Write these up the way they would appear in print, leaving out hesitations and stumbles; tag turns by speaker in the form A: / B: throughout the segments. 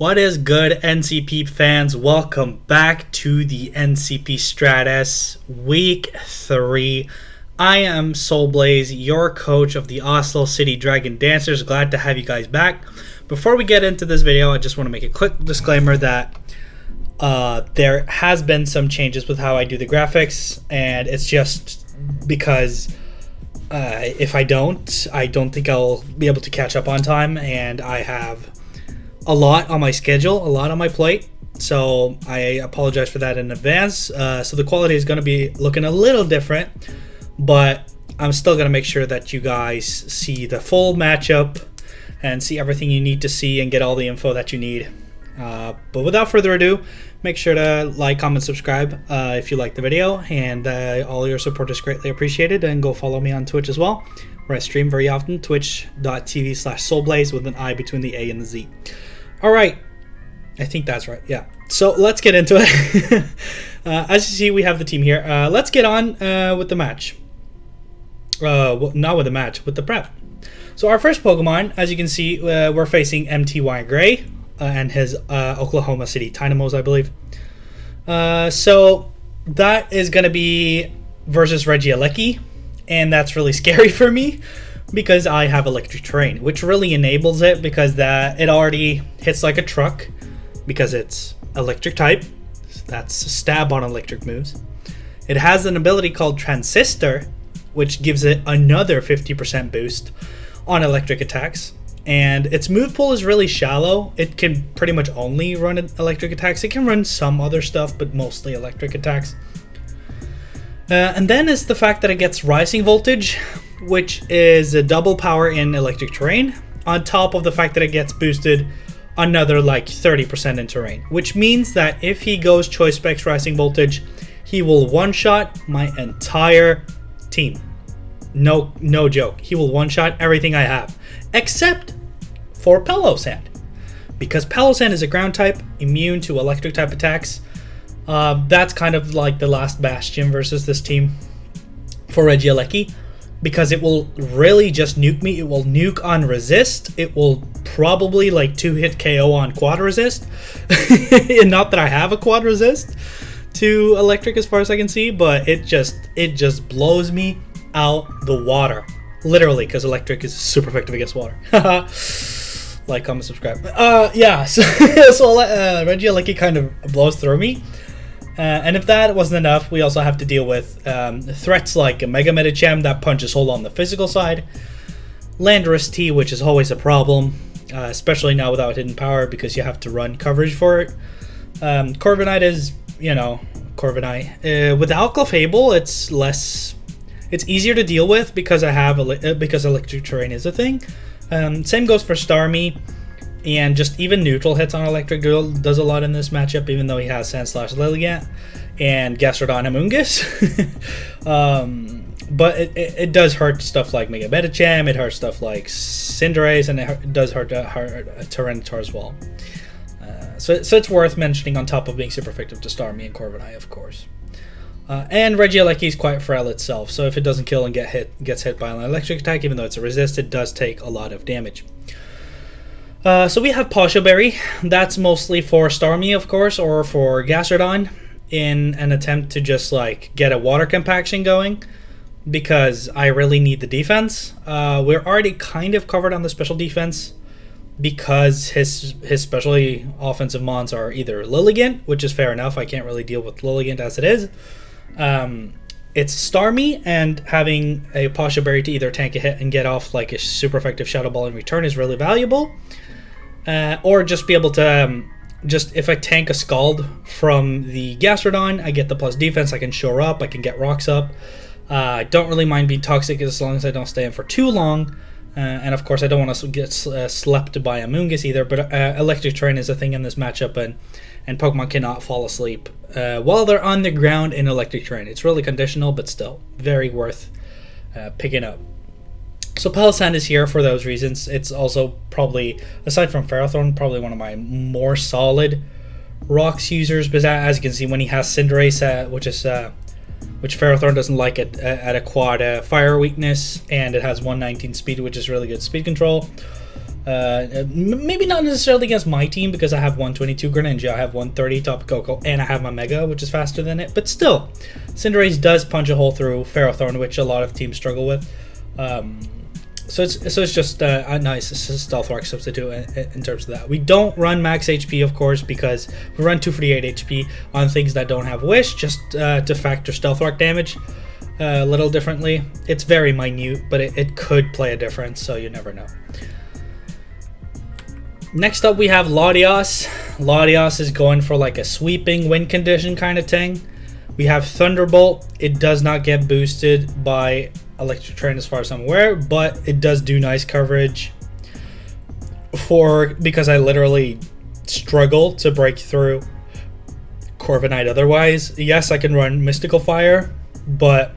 A: What is good, NCP fans? Welcome back to the NCP Stratus Week 3. I am Soulblaze, your coach of the Oslo City Dragon Dancers. Glad to have you guys back. Before we get into this video, I just want to make a quick disclaimer that there has been some changes with how I do the graphics, and it's just because if I don't think I'll be able to catch up on time, and I have a lot on my schedule, a lot on my plate, so I apologize for that in advance. So the quality is going to be looking a little different, but I'm still going to make sure that you guys see the full matchup and see everything you need to see and get all the info that you need. But without further ado, make sure to like, comment, subscribe if you like the video, and all your support is greatly appreciated. And go follow me on Twitch as well, where I stream very often, twitch.tv/soulblaze with an I between the A and the Z. All right, I think that's right. Yeah. So let's get into it. As you see, we have the team here. Let's get on with the match. Well, not with the match, with the prep. So our first Pokemon, as you can see, we're facing MTY Gray and his Oklahoma City Dynamos, I believe. So that is going to be versus Regieleki, and that's really scary for me, because I have electric terrain, which really enables it, because it already hits like a truck because it's electric type. That's stab on electric moves. It has an ability called Transistor, which gives it another 50% boost on electric attacks. And its move pool is really shallow. It can pretty much only run electric attacks. It can run some other stuff, but mostly electric attacks. And then is the fact that it gets Rising Voltage, which is a double power in electric terrain, on top of the fact that it gets boosted another like 30% in terrain, which means that if he goes Choice Specs Rising Voltage, he will one-shot my entire team. No joke. He will one-shot everything I have, except for Pelosand, because Pelosand is a ground type, immune to electric type attacks. That's kind of like the last bastion versus this team for Regieleki, because it will really just nuke me. It will nuke on resist. It will probably like 2-hit KO on quad resist. And not that I have a quad resist to electric as far as I can see, but it just blows me out the water, literally, because electric is super effective against water. Like, comment, subscribe. Yeah, so Regieleki kind of blows through me. And if that wasn't enough, we also have to deal with threats like a Mega Medicham that punches hole on the physical side, Landorus T, which is always a problem, especially now without hidden power, because you have to run coverage for it. Corviknight is, Corviknight. Without Clefable, it's easier to deal with because because electric terrain is a thing. Same goes for Starmie, and just even neutral hits on electric does a lot in this matchup, even though he has Sandslash Lilligant and Gastrodon Amoonguss. But it does hurt stuff like Mega Medicham, it hurts stuff like Cinderace, and it does hurt Tyranitar as well. So it's worth mentioning, on top of being super effective to Starmie and Corviknight, of course. And Regieleki is quite frail itself, so if it doesn't kill and gets hit by an electric attack, even though it's a resist, it does take a lot of damage. So we have Shoutout Berry. That's mostly for Starmie, of course, or for Gastrodon, in an attempt to just like get a water compaction going, because I really need the defense. We're already kind of covered on the special defense, because his specialty offensive mons are either Lilligant, which is fair enough. I can't really deal with Lilligant as it is. It's Starmie, and having a Shoutout Berry to either tank a hit and get off like a super effective Shadow Ball in return is really valuable. Or just be able to, if I tank a Scald from the Gastrodon, I get the plus defense, I can shore up, I can get rocks up. I don't really mind being toxic as long as I don't stay in for too long. And of course I don't want to get slept by Amoonguss either, but electric terrain is a thing in this matchup, and Pokemon cannot fall asleep while they're on the ground in electric terrain. It's really conditional, but still very worth picking up. So Pelosand is here for those reasons. It's also probably, aside from Ferrothorn, probably one of my more solid rocks users, because as you can see, when he has Cinderace, which Ferrothorn doesn't like it at a quad fire weakness, and it has 119 speed, which is really good speed control. Maybe not necessarily against my team because I have 122 Greninja, I have 130 Tapu Koko, and I have my Mega, which is faster than it. But still, Cinderace does punch a hole through Ferrothorn, which a lot of teams struggle with. So it's just a nice Stealth Rock substitute in terms of that. We don't run max HP, of course, because we run 248 HP on things that don't have Wish, just to factor Stealth Rock damage a little differently. It's very minute, but it could play a difference, so you never know. Next up, we have Latios. Latios is going for like a sweeping win condition kind of thing. We have Thunderbolt. It does not get boosted by Electric Train as far as I'm aware, but it does do nice coverage because I literally struggle to break through Corviknight otherwise. Yes, I can run Mystical Fire, but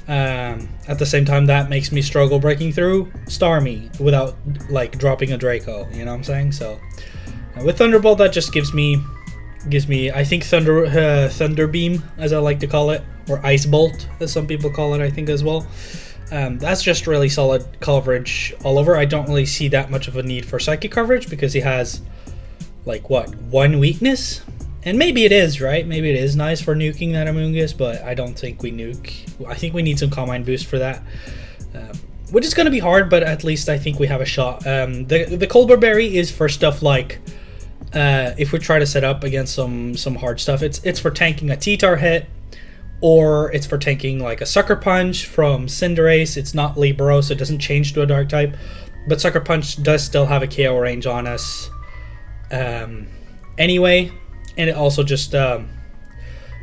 A: at the same time that makes me struggle breaking through Starmie without like dropping a Draco, you know what I'm saying? So with Thunderbolt, that just gives me I think Thunder Beam, as I like to call it, or Ice Bolt as some people call it, I think as well. That's just really solid coverage all over. I don't really see that much of a need for Psychic coverage because he has like what, one weakness? And maybe it is, right? Maybe it is nice for nuking that Amoonguss, but I don't think we nuke. I think we need some Calm Mind boost for that. Which is going to be hard, but at least I think we have a shot. The Colbur Berry is for stuff like if we try to set up against some hard stuff, it's for tanking a T-Tar hit, or it's for tanking like a Sucker Punch from Cinderace. It's not Libero, so it doesn't change to a Dark type, but Sucker Punch does still have a KO range on us anyway, and it also just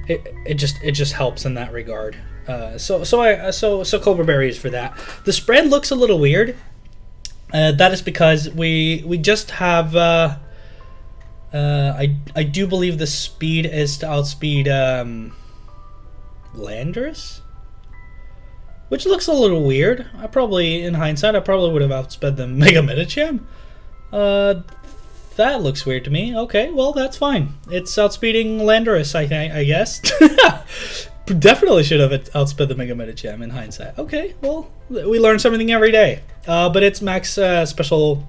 A: it just helps in that regard. So Colbur Berry is for that. The spread looks a little weird. That is because we just have. I do believe the speed is to outspeed Landorus, which looks a little weird. In hindsight, I probably would have outsped the Mega Medicham. That looks weird to me. Okay, well, that's fine. It's outspeeding Landorus, I guess. Definitely should have outsped the Mega Medicham in hindsight. Okay, well, we learn something every day. But it's max special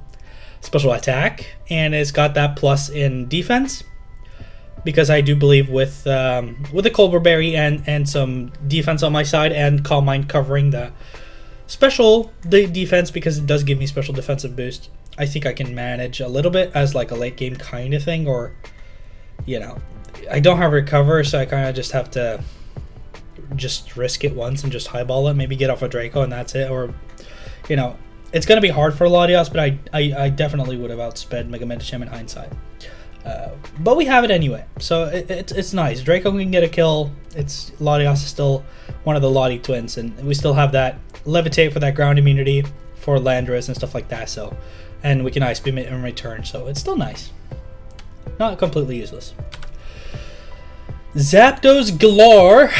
A: attack, and it's got that plus in defense, because I do believe with the Colbur Berry and some defense on my side and Calm Mind covering the defense, because it does give me special defensive boost, I think I can manage a little bit as like a late game kind of thing. Or, you know, I don't have recover, so I kind of just have to just risk it once and just highball it, maybe get off a Draco and that's it. Or, you know, it's going to be hard for Latios, but I definitely would have outsped Mega Medicham in hindsight. But we have it anyway, so it's nice. Draco can get a kill. Latios is still one of the Lottie twins, and we still have that Levitate for that ground immunity for Landorus and stuff like that. So, and we can Ice Beam it in return, so it's still nice. Not completely useless. Zapdos Galore.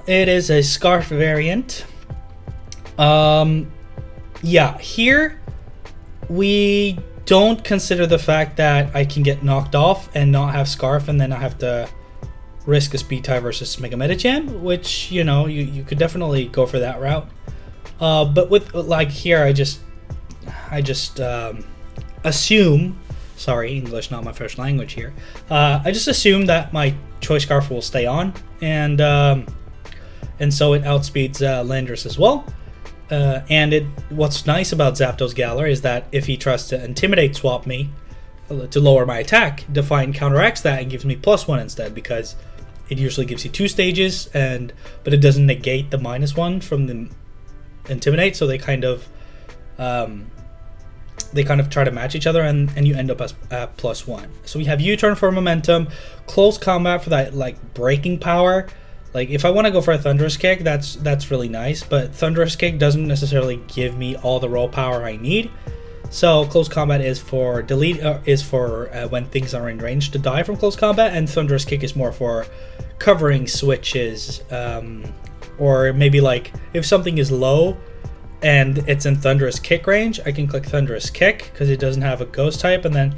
A: It is a Scarf variant. Yeah, here we don't consider the fact that I can get knocked off and not have Scarf, and then I have to risk a speed tie versus Mega Medicham, which, you know, you could definitely go for that route. But with like here, I just assume, sorry, English not my first language here. I just assume that my Choice Scarf will stay on, and so it outspeeds Landorus as well. What's nice about Zapdos Galore is that if he tries to Intimidate swap me to lower my attack, Define counteracts that and gives me +1 instead, because it usually gives you 2 stages, but it doesn't negate the -1 from the Intimidate, so they kind of try to match each other, and you end up at +1. So we have U-turn for momentum, close combat for that like breaking power. Like if I want to go for a Thunderous Kick, that's really nice, but Thunderous Kick doesn't necessarily give me all the raw power I need. So close combat is for when things are in range to die from close combat, and Thunderous Kick is more for covering switches, or maybe like if something is low and it's in Thunderous Kick range, I can click Thunderous Kick because it doesn't have a ghost type, and then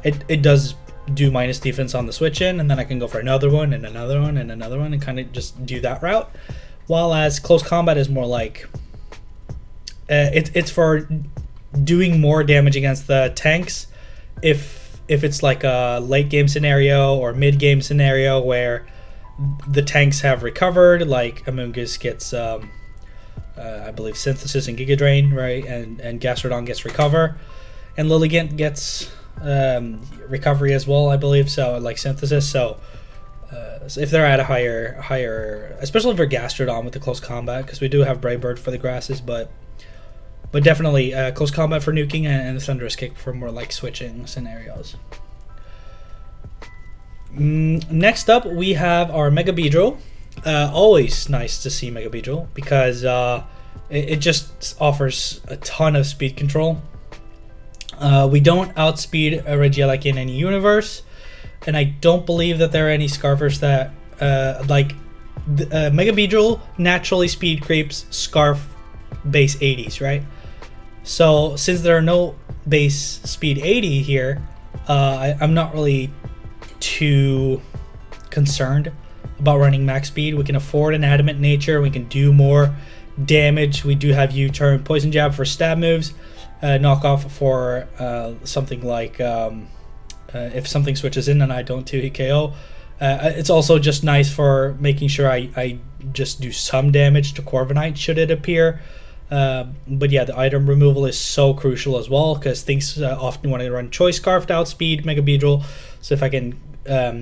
A: it does do minus defense on the switch in, and then I can go for another one and another one and another one and kind of just do that route. While as close combat is more like it's for doing more damage against the tanks if it's like a late game scenario or mid game scenario where the tanks have recovered, like Amoonguss gets I believe Synthesis and Giga Drain, right, and Gastrodon gets Recover, and Lilligant gets Recovery as well, I believe, so like Synthesis. So if they're at a higher, especially for Gastrodon with the close combat, because we do have Brave Bird for the grasses, but definitely close combat for nuking and Thunderous Kick for more like switching scenarios. Next up, we have our Mega Beedrill. Always nice to see Mega Beedrill because it just offers a ton of speed control. We don't outspeed a Regieleki in any universe, and I don't believe that there are any Scarfers that Mega Beedrill naturally speed creeps Scarf base 80s, right? So since there are no base speed 80 here, I'm not really too concerned about running max speed. We can afford an Adamant Nature, we can do more damage. We do have U-turn, Poison Jab for stab moves, knockoff for something like if something switches in and I don't 2-hit KO. It's also just nice for making sure I just do some damage to Corviknight should it appear. But yeah, the item removal is so crucial as well because things often want to run Choice Scarf to outspeed Mega Beedrill. So if I can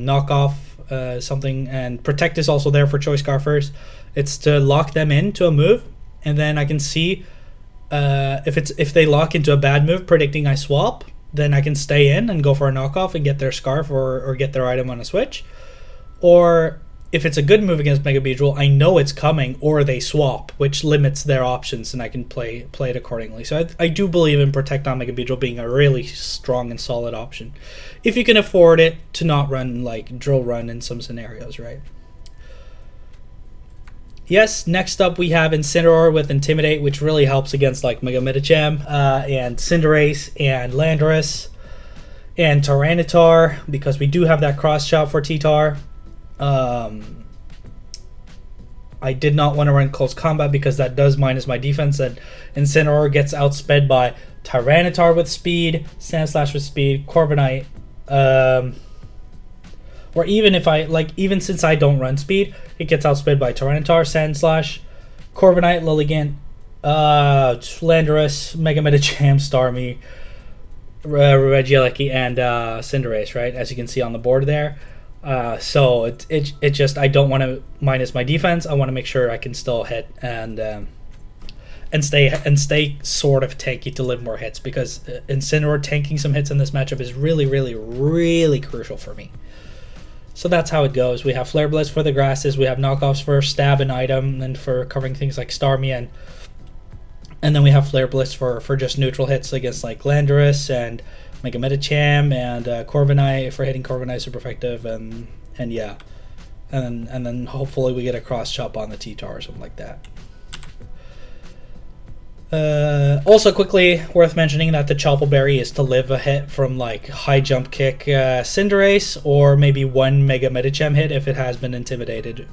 A: knock off something, and Protect is also there for Choice Scarfers, it's to lock them into a move, and then I can see if they lock into a bad move predicting I swap, then I can stay in and go for a knockoff and get their Scarf or get their item on a switch. Or if it's a good move against Mega Beedrill, I know it's coming, or they swap, which limits their options, and I can play it accordingly. So I do believe in Protect on Mega Beedrill being a really strong and solid option, if you can afford it to not run like Drill Run in some scenarios, right? Yes, next up we have Incineroar with Intimidate, which really helps against like Mega Medicham and Cinderace and Landorus and Tyranitar, because we do have that cross chop for T-Tar. I did not want to run close combat because that does minus my defense, and Incineroar gets outsped by Tyranitar with speed, Sandslash with speed, Corviknight, or even if even since I don't run speed, it gets outsped by Tyranitar, Sandslash, Corviknight, Lilligant, Landorus, Mega Medicham, Starmie, Regieleki, and Cinderace, right, as you can see on the board there. So it just, I don't want to minus my defense. I want to make sure I can still hit and stay sort of tanky to live more hits, because Incineroar tanking some hits in this matchup is really, really, really crucial for me. So that's how it goes. We have Flare Blitz for the grasses, we have knockoffs for stab and item and for covering things like Starmie, and then we have Flare Blitz for just neutral hits against like Landorus and Mega Medicham and Corviknight for hitting Corviknight super effective, and yeah, and then hopefully we get a cross chop on the T-Tar or something like that. Also quickly worth mentioning that the Shoutout Berry is to live a hit from like high jump kick Cinderace, or maybe one Mega Medicham hit if it has been intimidated,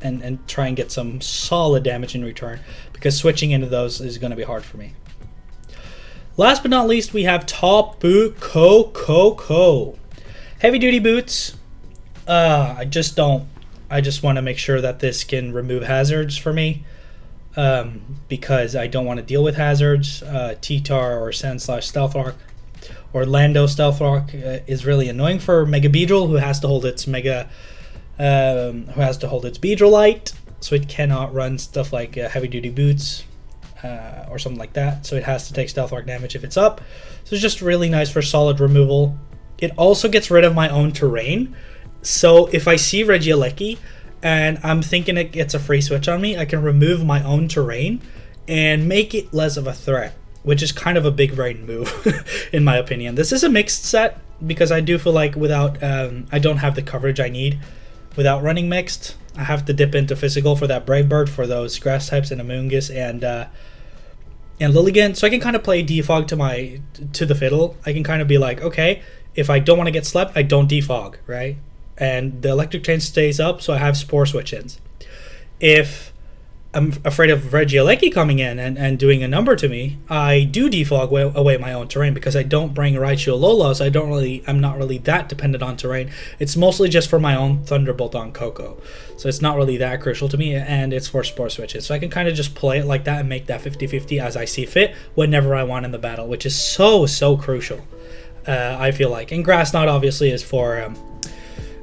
A: and try and get some solid damage in return, because switching into those is going to be hard for me. Last but not least, we have Top Boot Coco. Heavy duty boots. I just want to make sure that this can remove hazards for me, because I don't want to deal with hazards. T-Tar or Sandslash Stealth Rock or Lando Stealth Rock is really annoying for Mega Beedrill, who has to hold its Beedrillite, so it cannot run stuff like heavy duty boots. Or something like that, so it has to take Stealth Rock damage if it's up. So it's just really nice for solid removal. It also gets rid of my own terrain, so if I see Regieleki and I'm thinking it gets a free switch on me, I can remove my own terrain and make it less of a threat, which is kind of a big brain move in my opinion. This is a mixed set, because I do feel like without I don't have the coverage I need without running mixed. I have to dip into physical for that Brave Bird, for those grass types and Amoonguss and Lilligant, so I can kind of play defog to the fiddle. I can kind of be like, okay, if I don't want to get slept, I don't defog, right? And the electric chain stays up, so I have spore switch-ins. If I'm afraid of Regieleki coming in and doing a number to me, I do defog away my own terrain because I don't bring Raichu Alola, so I'm not really that dependent on terrain. It's mostly just for my own Thunderbolt on Coco. So it's not really that crucial to me, and it's for Spore Switches. So I can kind of just play it like that and make that 50-50 as I see fit whenever I want in the battle, which is so crucial, I feel like. And Grass Knot obviously is for,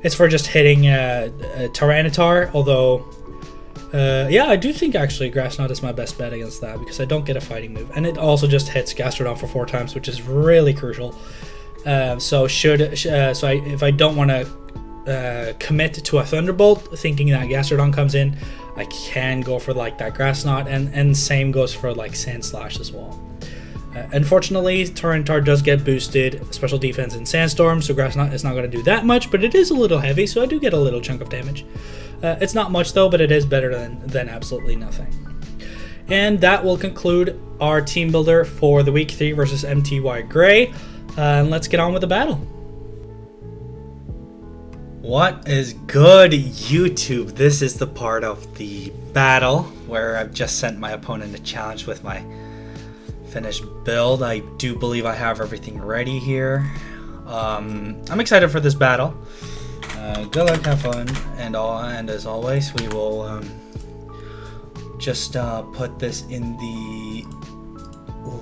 A: it's for just hitting Tyranitar, although... yeah, I do think actually Grass Knot is my best bet against that because I don't get a fighting move, and it also just hits Gastrodon for 4 times, which is really crucial. So if I don't want to commit to a Thunderbolt, thinking that Gastrodon comes in, I can go for like that Grass Knot, and same goes for like Sand Slash as well. Unfortunately, Tyranitar does get boosted special defense in Sandstorm, so Grass Knot is not going to do that much, but it is a little heavy, so I do get a little chunk of damage. It's not much though, but it is better than absolutely nothing. And that will conclude our team builder for the week 3 versus MTY Gray. And let's get on with the battle. What is good, YouTube? This is the part of the battle where I've just sent my opponent a challenge with my finished build. I do believe I have everything ready here. I'm excited for this battle. Good luck, have fun, and as always, we will just put this in the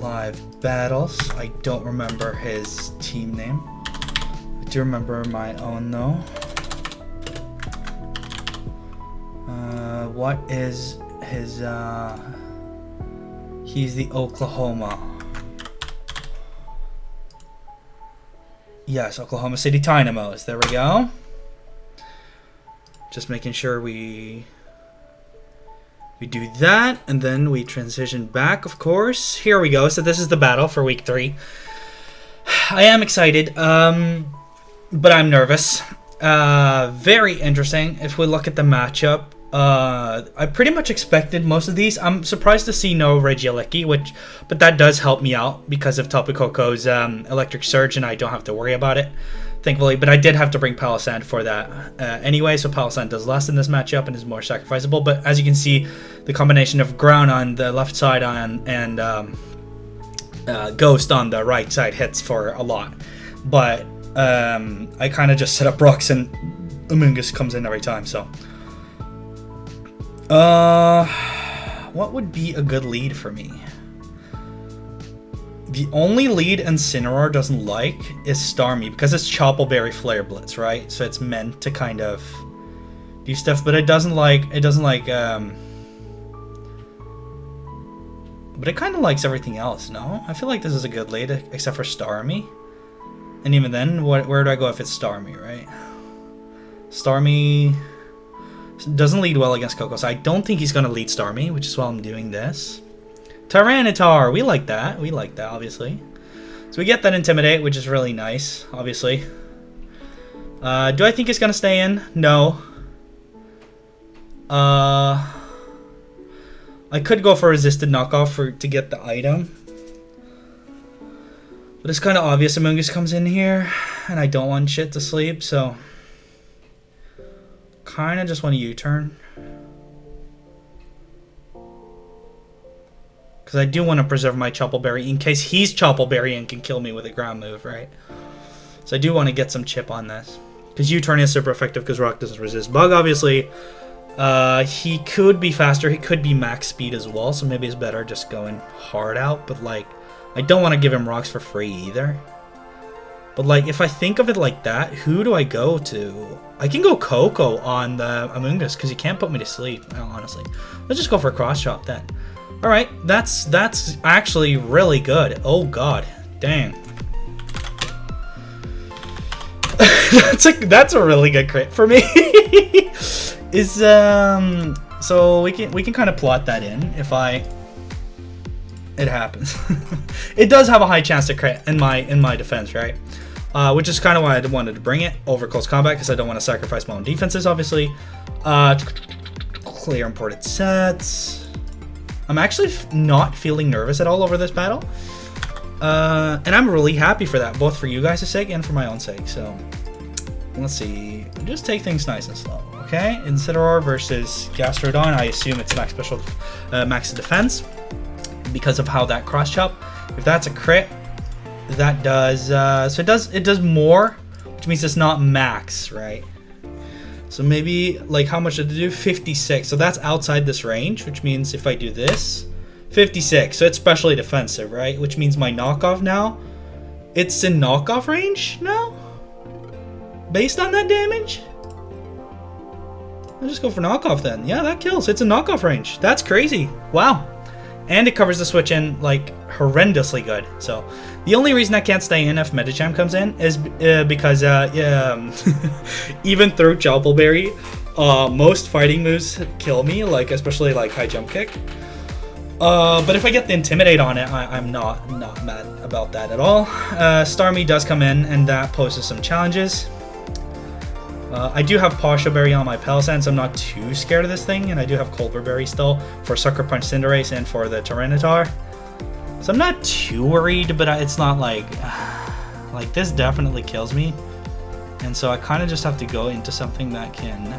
A: live battles. I don't remember his team name. I do remember my own though. What is his? He's the Oklahoma. Yes, Oklahoma City Dynamos. There we go. Just making sure we do that, and then we transition back, of course. Here we go. So this is the battle for week 3. I am excited, but I'm nervous. Very interesting. If we look at the matchup, I pretty much expected most of these. I'm surprised to see no Regieleki, but that does help me out because of Tapu Koko's Electric Surge, and I don't have to worry about it, thankfully. But I did have to bring Palossand for that anyway, so Palossand does less in this matchup and is more sacrificable. But as you can see, the combination of Ground on the left side and Ghost on the right side hits for a lot. But I kind of just set up rocks and Amoonguss comes in every time, so... what would be a good lead for me? The only lead Incineroar doesn't like is Starmie because it's Chople Berry Flare Blitz, right? So it's meant to kind of do stuff, but it doesn't like but it kind of likes everything else, no? I feel like this is a good lead except for Starmie. And even then, where do I go if it's Starmie, right? Starmie doesn't lead well against Coco, so I don't think he's going to lead Starmie, which is why I'm doing this. Tyranitar, we like that. We like that, obviously. So we get that Intimidate, which is really nice, obviously. Do I think it's going to stay in? No. I could go for Resisted Knockoff to get the item. But it's kind of obvious Amoonguss comes in here, and I don't want shit to sleep, so... kind of just want a U-turn. Because I do want to preserve my Chople Berry in case he's Chople Berry and can kill me with a ground move, right? So I do want to get some chip on this. Because U-turn is super effective because Rock doesn't resist Bug, obviously. He could be faster. He could be max speed as well. So maybe it's better just going hard out. But, like, I don't want to give him rocks for free either. But, like, if I think of it like that, who do I go to? I can go Coco on the Amoonguss because he can't put me to sleep, honestly. Let's just go for a cross chop then. Alright, that's actually really good. Oh god, dang. that's a really good crit for me. So we can kind of plot that in if it happens. It does have a high chance to crit in my defense, right? Which is kind of why I wanted to bring it over close combat, because I don't want to sacrifice my own defenses, obviously. Clear imported sets. I'm actually not feeling nervous at all over this battle. And I'm really happy for that, both for you guys' sake and for my own sake. So, let's see. Just take things nice and slow, Okay, Incineroar versus Gastrodon. I assume it's max special, max defense because of how that cross chop. If that's a crit, that does so it does more, which means it's not max, right? So maybe like how much did it do? 56. So that's outside this range, which means if I do this, 56. So it's specially defensive, right? Which means my knockoff now, it's in knockoff range now, based on that damage. I'll just go for knockoff then. Yeah, that kills. It's a knockoff range. That's crazy. Wow. And it covers the switch in like horrendously good. So the only reason I can't stay in if Medicham comes in is because even through Shoutout Berry, most fighting moves kill me, like especially like high jump kick. But if I get the Intimidate on it, I'm not mad about that at all. Starmie does come in, and that poses some challenges. I do have Pokémon Berry on my Palisand, so I'm not too scared of this thing, and I do have Colbur Berry still for Sucker Punch Cinderace and for the Tyranitar. So I'm not too worried, but it's not like this definitely kills me, and so I kind of just have to go into something that can.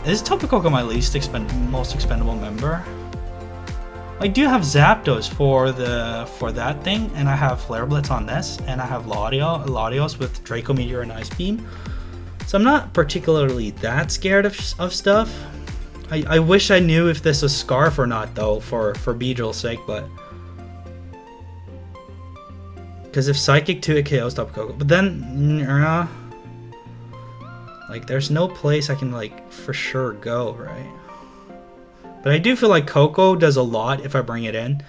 A: Is Tapu Koko my most expendable member? I do have Zapdos for that thing, and I have Flare Blitz on this, and I have Latios with Draco Meteor and Ice Beam. So I'm not particularly that scared of stuff. I wish I knew if this was Scarf or not though, for Beedrill's sake, but because if Psychic 2 it KOs Tapu Koko, but then like there's no place I can like for sure go, right? But I do feel like Coco does a lot if I bring it in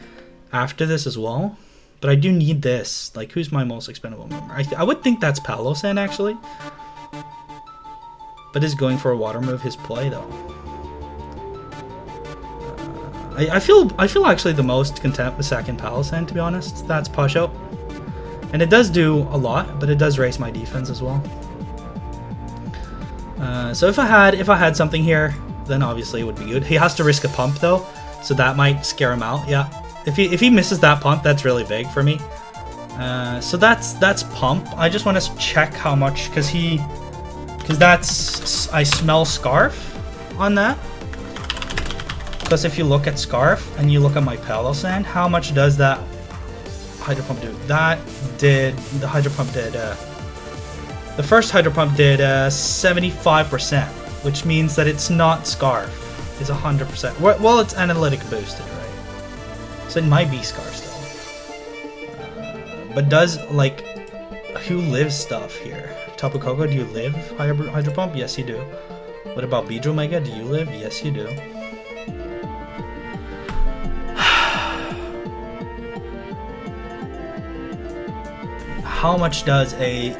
A: after this as well. But I do need this. Like, who's my most expendable member? I would think that's Palossand, actually. But is going for a water move his play, though? I feel actually the most content with second Palossand, to be honest. That's Pushout. And it does do a lot, but it does raise my defense as well. So if I had something here, then obviously it would be good. He has to risk a pump though, so that might scare him out. Yeah, if he misses that pump, that's really big for me. So that's pump. I just want to check how much, because that's I smell Scarf on that. Because if you look at Scarf and you look at my Palossand, how much does that Hydro Pump do? The Hydro Pump did. The first Hydro Pump did 75%. Which means that it's not Scarf. It's 100%. Well, it's analytic boosted, right? So it might be Scarf still. But does, like, who lives stuff here? Tapu Koko, do you live Hydro Pump? Yes, you do. What about Beedrill Mega? Do you live? Yes, you do. How much does a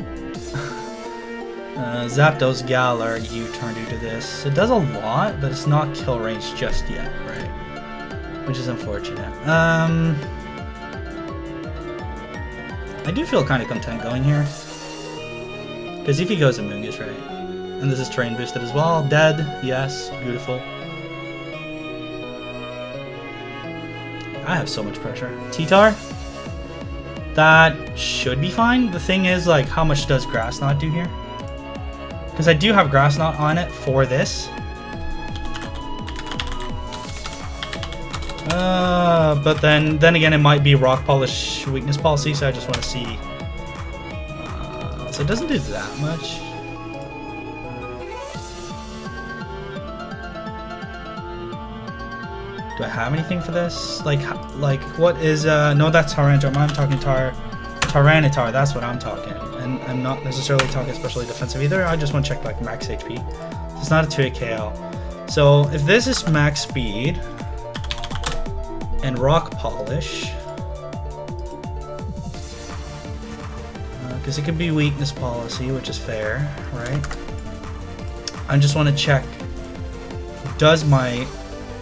A: Zapdos Galore U-turn due to this? It does a lot, but it's not kill range just yet, right? Which is unfortunate. I do feel kind of content going here. Because if he goes Amoonguss, right? And this is terrain boosted as well. Dead, yes, beautiful. I have so much pressure. T-Tar? That should be fine. The thing is, like, how much does Grass Knot do here? Because I do have Grass Knot on it for this. But then again, it might be Rock Polish weakness policy, so I just want to see. So it doesn't do that much. Do I have anything for this? Like what is no, that's Tyranitar. I'm talking Tyranitar, that's what I'm talking. And I'm not necessarily talking especially defensive either. I just want to check like max HP. So it's not a 2-hit KO. So if this is max speed and Rock Polish, because it could be weakness policy, which is fair, right? I just want to check, does my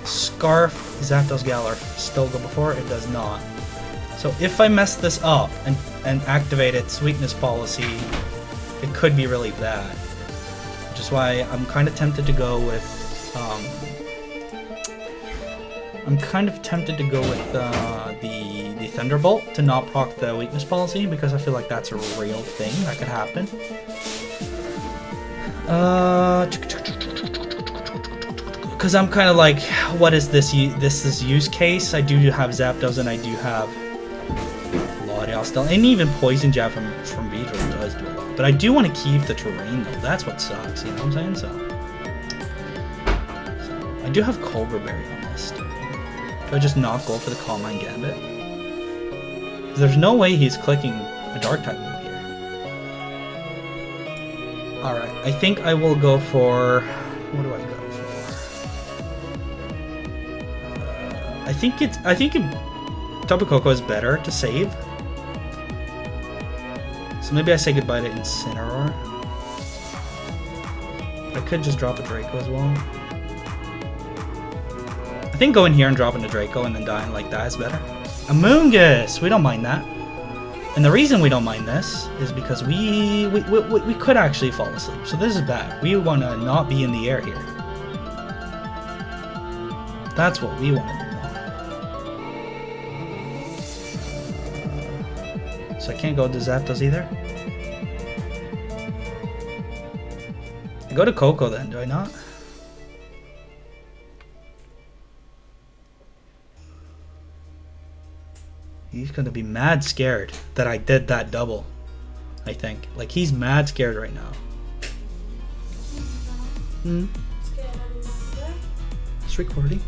A: Scarf Zapdos Galore still go before? It does not. So if I mess this up and activate its weakness policy, it could be really bad. Which is why I'm kind of tempted to go with the Thunderbolt to not proc the weakness policy, because I feel like that's a real thing that could happen. Because I'm kind of like, what is this? This is use case. I do have Zapdos and I do have Latios still, and even Poison Jab from Beedrill does do a lot. But I do want to keep the terrain though. That's what sucks. You know what I'm saying? So I do have Cobra Berry on this. Do I just not go for the Calm Mind Gambit? There's no way he's clicking a Dark type move here. All right, I think I will go for. What do I go for? I think Tapu Koko is better to save. So maybe I say goodbye to Incineroar. I could just drop a Draco as well. I think going here and dropping a Draco and then dying like that is better. Amoonguss! We don't mind that. And the reason we don't mind this is because we could actually fall asleep. So this is bad. We want to not be in the air here. That's what we want to do. So I can't go to Zapdos either. I go to Coco then, do I not? He's gonna be mad scared that I did that double. I think. Like, he's mad scared right now. It's recording.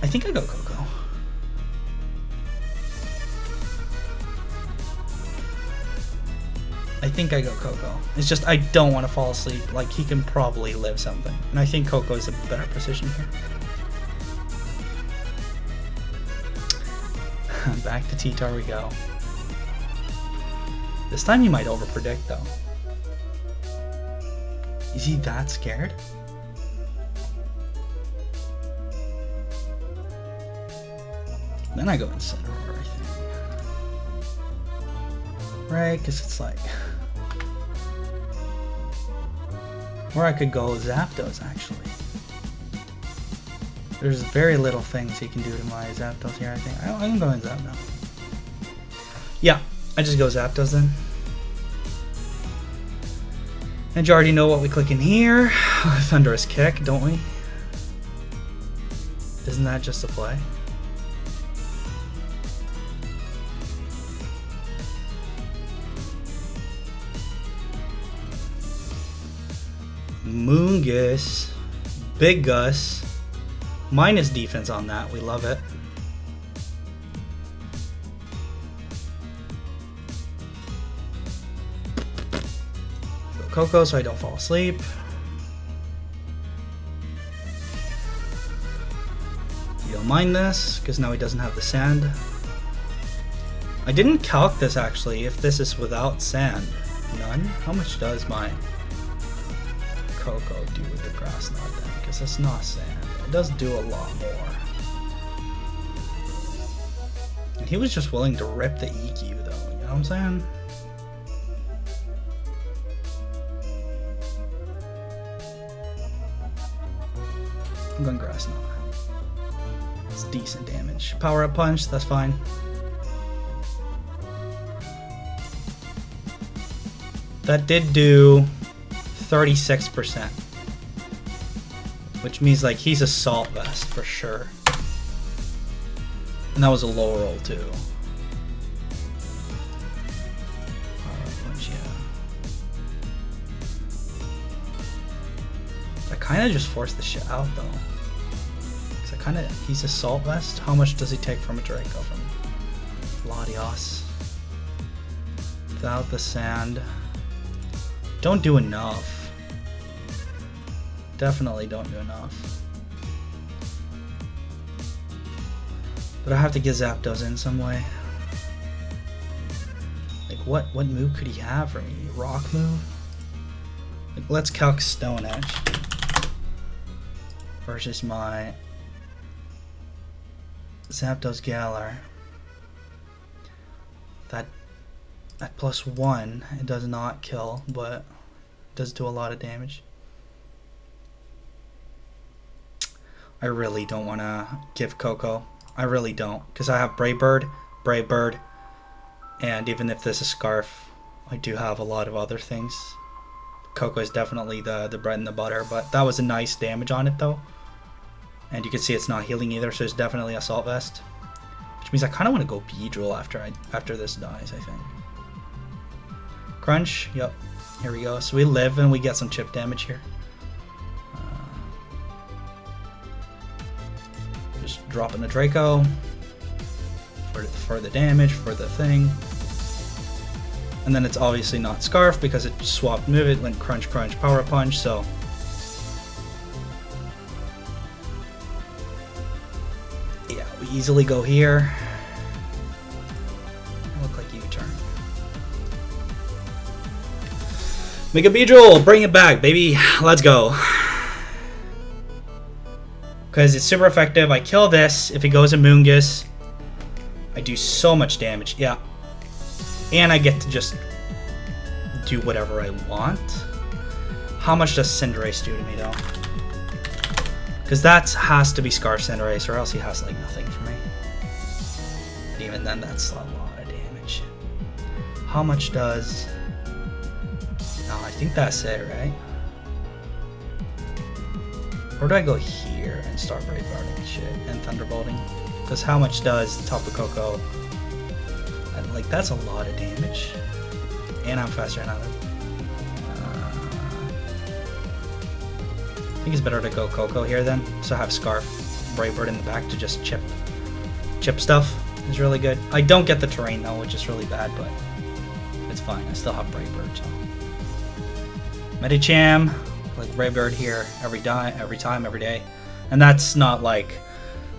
A: I think I go Coco. I think I go Coco. It's just I don't want to fall asleep. Like, he can probably live something. And I think Coco is a better position here. Back to T-Tar we go. This time he might overpredict though. Is he that scared? Then I go Incineroar, I think. Right, because it's like... Or I could go Zapdos, actually. There's very little things he can do to my Zapdos here, I think. I'm going Zapdos. Yeah, I just go Zapdos then. And you already know what we click in here. Thunderous Kick, don't we? Isn't that just a play? Moongus, Big Gus, minus defense on that. We love it. Go Coco so I don't fall asleep. You don't mind this because now he doesn't have the sand. I didn't calc this actually. If this is without sand, none. How much does my Coco do with the grass knot then? Because it's not sand. It does do a lot more. And he was just willing to rip the EQ though, you know what I'm saying? I'm going grass knot. It's decent damage. Power up punch, that's fine. That did do 36%, which means like he's Assault Vest for sure, and that was a low roll too. Punch, yeah. I kind of just forced the shit out though, because he's Assault Vest. How much does he take from a Draco from Latios? Without the sand, don't do enough. Definitely don't do enough. But I have to get Zapdos in some way. Like what move could he have for me? Rock move? Like, let's calc Stone Edge versus my Zapdos Galore. That at +1 it does not kill, but it does do a lot of damage. I really don't want to give Coco. I really don't. Because I have Brave Bird, and even if this is Scarf, I do have a lot of other things. Coco is definitely the bread and the butter, but that was a nice damage on it though. And you can see it's not healing either, so it's definitely Assault Vest. Which means I kind of want to go Beedrill after this dies, I think. Crunch, yep. Here we go. So we live and we get some chip damage here. Just dropping the Draco for the damage, for the thing. And then it's obviously not Scarf because it swapped move. It went Crunch, Crunch, Power Punch, so... yeah, we easily go here. Look like U-turn. Mega Beedrill, bring it back, baby. Let's go. Because it's super effective. I kill this. If it goes Amoonguss, I do so much damage. Yeah. And I get to just do whatever I want. How much does Cinderace do to me, though? Because that has to be Scarf Cinderace, or else he has, like, nothing for me. And even then, that's a lot of damage. How much does... no, I think that's it, right? Or do I go here and start Brave Birding shit and Thunderbolting? Because how much does Tapu Koko? And like that's a lot of damage. And I'm faster than other. I think it's better to go Koko here then. So I have Scarf, Brave Bird in the back to just chip stuff. Is really good. I don't get the terrain though, which is really bad, but it's fine. I still have Brave Bird, so. Medicham. Like Brave Bird here every time, every day, and that's not like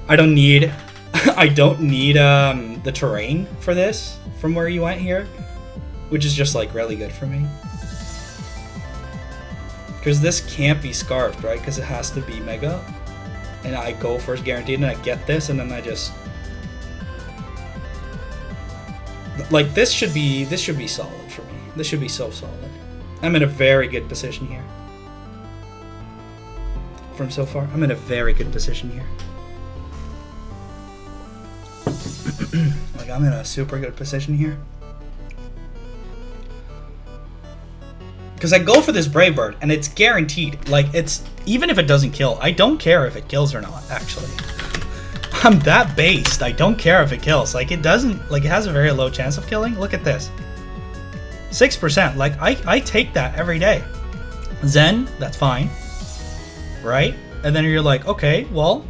A: I don't need the terrain for this from where you went here, which is just like really good for me because this can't be Scarfed, right? Because it has to be Mega, and I go first guaranteed, and I get this, and then I just like this should be solid for me. This should be so solid. I'm in a very good position here. From so far, I'm in a very good position here. Like I'm in a super good position here. Because I go for this Brave Bird and it's guaranteed. Like it's, even if it doesn't kill, I don't care if it kills or not, actually. I'm that based, I don't care if it kills. Like it doesn't, like it has a very low chance of killing. Look at this. 6%, like I take that every day. Zen, that's fine. Right? And then you're like, okay, well,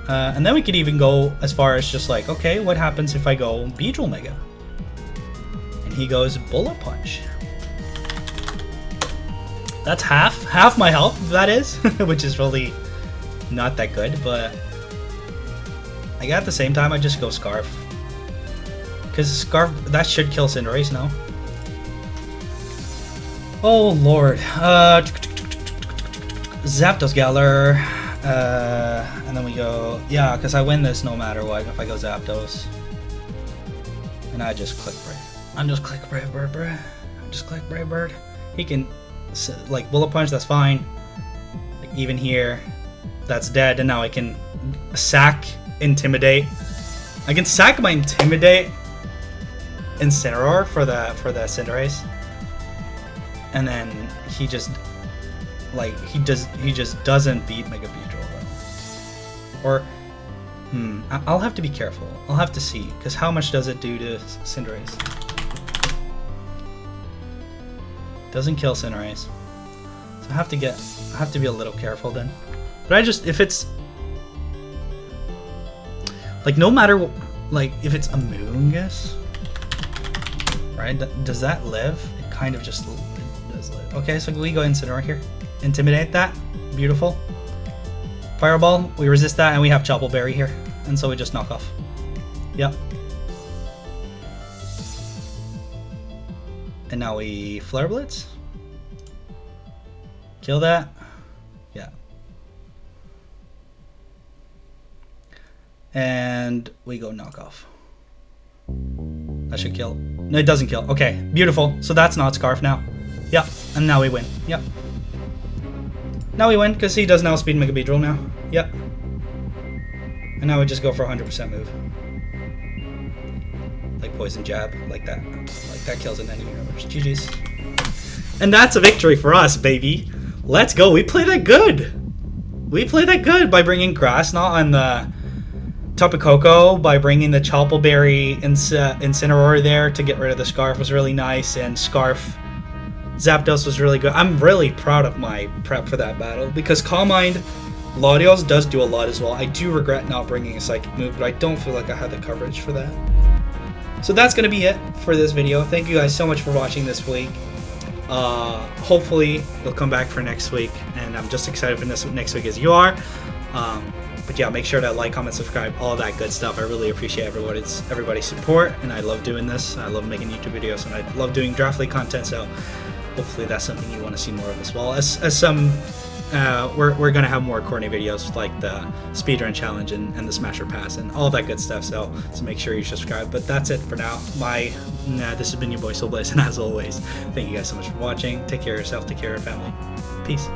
A: and then we could even go as far as just like, okay, what happens if I go Beedrill Mega? And he goes Bullet Punch. That's half my health, that is, which is really not that good, but I got at the same time, I just go Scarf. Because Scarf, that should kill Cinderace now. Oh, Lord. Zapdos Galore, and then we go, yeah, because I win this no matter what if I go Zapdos. And I just click Brave. I'm just click Brave Bird, bruh. I just click Brave Bird. He can, like, Bullet Punch, that's fine. Like, even here, that's dead, and now I can sack Intimidate. I can sack my Intimidate Incineroar for the Cinderace. And then he just... like he just doesn't beat Mega Beedrill though. Or I'll have to be careful. I'll have to see, because how much does it do to Cinderace? Doesn't kill Cinderace. So I have to be a little careful then. But I just, if it's like no matter what, like if it's Amoonguss, right? Does that live? It kind of just does live. Okay, so we go Incineroar here. Intimidate that. Beautiful. Fireball. We resist that, and we have Shoutout Berry here. And so we just knock off. Yep. And now we Flare Blitz. Kill that. Yeah. And we go knock off. That should kill. No, it doesn't kill. Okay, beautiful. So that's not Scarf now. Yep. And now we win. Yep. Now we win, because he does now speed Mega Beedrill now. Yep. And now we just go for 100% move. Like Poison Jab, like that. Like that kills an enemy universe. GG's. And that's a victory for us, baby. Let's go. We played that good. We played that good by bringing Grass Knot on the Tapu Koko, by bringing the Shoutout Berry Incineroar there to get rid of the Scarf was really nice, and Scarf Zapdos was really good. I'm really proud of my prep for that battle, because Calm Mind Latios does do a lot as well. I do regret not bringing a Psychic move, but I don't feel like I had the coverage for that. So that's going to be it for this video. Thank you guys so much for watching this week. Hopefully you'll come back for next week, and I'm just excited for this next week as you are. But yeah, make sure to like, comment, subscribe, all that good stuff. I really appreciate everybody's support, and I love doing this. I love making YouTube videos, and I love doing Draft League content, so hopefully that's something you want to see more of as well. As some, we're going to have more corny videos like the speedrun challenge and the Smasher Pass and all that good stuff, so make sure you subscribe. But that's it for now. This has been your boy Soulblaze, and as always, thank you guys so much for watching. Take care of yourself, take care of your family. Peace.